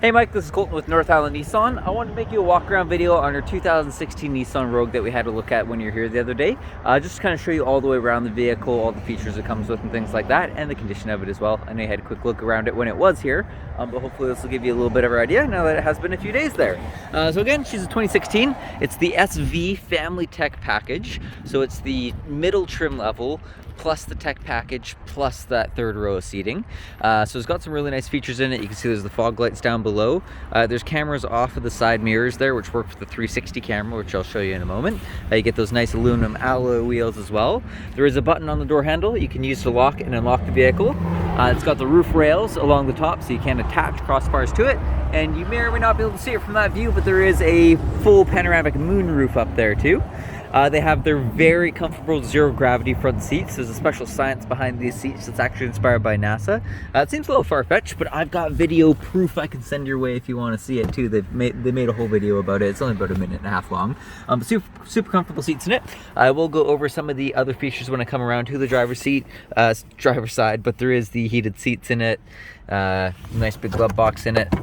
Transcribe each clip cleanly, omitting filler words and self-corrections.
Hey Mike, this is Colton with North Island Nissan. I wanted to make you a walk around video on our 2016 Nissan Rogue that we had to look at when you were here the other day. Just to kind of show you all the way around the vehicle, all the features it comes with and things like that, and the condition of it as well. I know you had a quick look around it when it was here, but hopefully this will give you a little bit of an idea now that it has been a few days there. So again, she's a 2016. It's the SV Family Tech package. So it's the middle trim level, plus the tech package, plus that third row of seating. So it's got some really nice features in it. You can see there's the fog lights down below. There's cameras off of the side mirrors there, which work with the 360 camera, which I'll show you in a moment. You get those nice aluminum alloy wheels as well. There is a button on the door handle you can use to lock and unlock the vehicle. It's got the roof rails along the top, so you can attach crossbars to it. And you may or may not be able to see it from that view, but there is a full panoramic moon roof up there too. They have their very comfortable zero gravity front seats. There's a special science behind these seats that's actually inspired by NASA. It seems a little far-fetched, but I've got video proof I can send your way if you want to see it too. They made a whole video about it. It's only about a minute and a half long. But super comfortable seats in it. I will go over some of the other features when I come around to the driver's seat, driver's side, but there is the heated seats in it. Nice big glove box in it.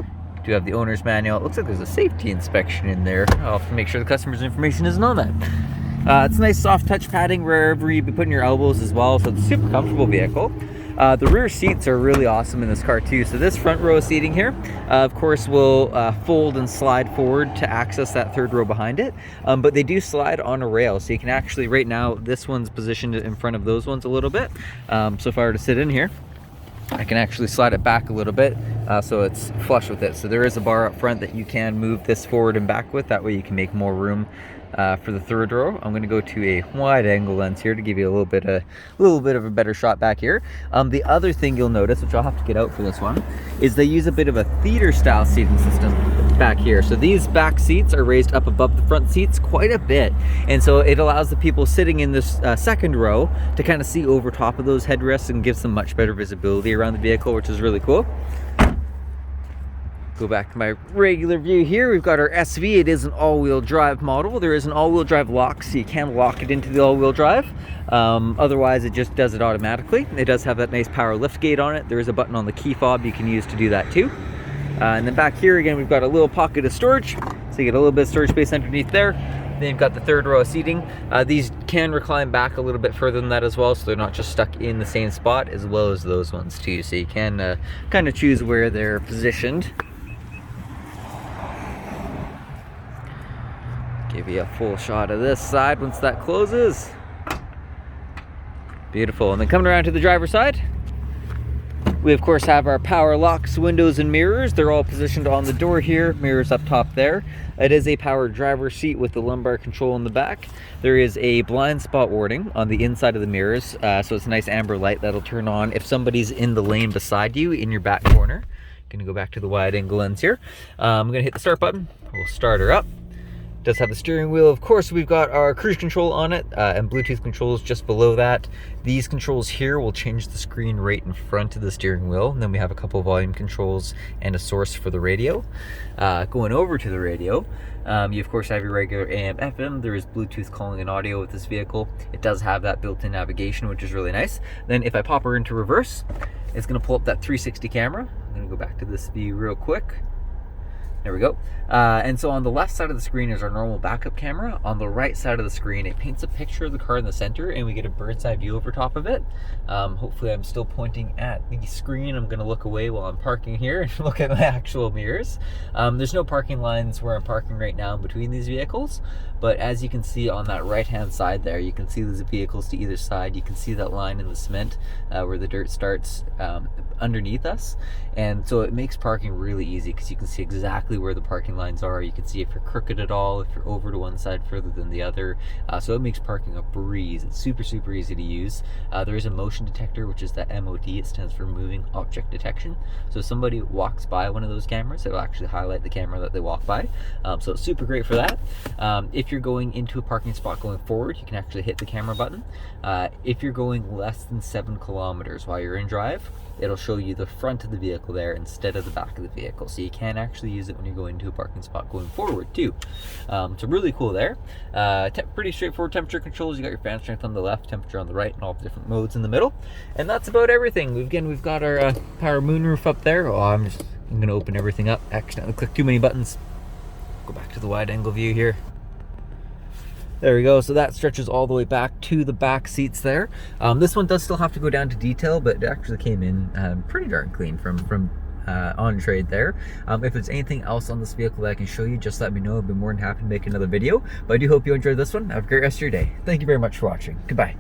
Do have the owner's manual. It looks like there's a safety inspection in there. I'll have to make sure the customer's information isn't on that. It's nice soft touch padding wherever you be putting your elbows as well, so it's a super comfortable vehicle. The rear seats are really awesome in this car too. So this front row seating here, of course, will fold and slide forward to access that third row behind it. But they do slide on a rail, so you can actually, right now, this one's positioned in front of those ones a little bit. So if I were to sit in here, I can actually slide it back a little bit so it's flush with it. So there is a bar up front that you can move this forward and back with. That way you can make more room for the third row. I'm going to go to a wide angle lens here to give you a little bit of a better shot back here. The other thing you'll notice, which I'll have to get out for this one, is they use a bit of a theater style seating system back here. So these back seats are raised up above the front seats quite a bit, and so it allows the people sitting in this second row to kind of see over top of those headrests and gives them much better visibility around the vehicle, which is really cool. Go back to my regular view here. We've got our SV. It is an all-wheel drive model. There is an all-wheel drive lock, so you can lock it into the all-wheel drive. Otherwise, it just does it automatically. It does have that nice power lift gate on it. There is a button on the key fob you can use to do that too. And then back here again, we've got a little pocket of storage, so you get a little bit of storage space underneath there. Then you've got the third row of seating. These can recline back a little bit further than that as well, so they're not just stuck in the same spot, as well as those ones too. So you can kind of choose where they're positioned. Give you a full shot of this side once that closes. Beautiful. And then coming around to the driver's side, we of course have our power locks, windows, and mirrors. They're all positioned on the door here, mirrors up top there. It is a power driver's seat with the lumbar control in the back. There is a blind spot warning on the inside of the mirrors, so it's a nice amber light that'll turn on if somebody's in the lane beside you in your back corner. Gonna go back to the wide angle lens here. I'm gonna hit the start button. We'll start her up. Does have the steering wheel. Of course, we've got our cruise control on it and Bluetooth controls just below that. These controls here will change the screen right in front of the steering wheel. And then we have a couple volume controls and a source for the radio. Going over to the radio, you of course have your regular AM, FM. There is Bluetooth calling and audio with this vehicle. It does have that built-in navigation, which is really nice. Then if I pop her into reverse, it's gonna pull up that 360 camera. I'm gonna go back to this view real quick. There we go. And so on the left side of the screen is our normal backup camera. On the right side of the screen, it paints a picture of the car in the center and we get a bird's eye view over top of it. Hopefully I'm still pointing at the screen. I'm gonna look away while I'm parking here and look at my actual mirrors. There's no parking lines where I'm parking right now in between these vehicles, but as you can see on that right-hand side there, you can see there's vehicles to either side. You can see that line in the cement where the dirt starts underneath us. And so it makes parking really easy because you can see exactly where the parking lines are. You can see if you're crooked at all, if you're over to one side further than the other. So it makes parking a breeze. It's super easy to use. There is a motion detector, which is the MOD. It stands for moving object detection. So if somebody walks by one of those cameras, it'll actually highlight the camera that they walk by. So it's super great for that. If you're going into a parking spot going forward, you can actually hit the camera button. If you're going less than 7 kilometers while you're in drive, it'll show you the front of the vehicle there instead of the back of the vehicle. So you can actually use it when you're going to a parking spot going forward too. So really cool there. Pretty straightforward temperature controls. You got your fan strength on the left, temperature on the right, and all the different modes in the middle. And that's about everything. We've got our power moonroof up there. Oh, I'm just I'm going to open everything up. Accidentally clicked too many buttons. Go back to the wide angle view here. There we go. So that stretches all the way back to the back seats there. This one does still have to go down to detail, but it actually came in pretty darn clean from on trade there. If there's anything else on this vehicle that I can show you, just let me know. I'll be more than happy to make another video. But I do hope you enjoyed this one. Have a great rest of your day. Thank you very much for watching. Goodbye.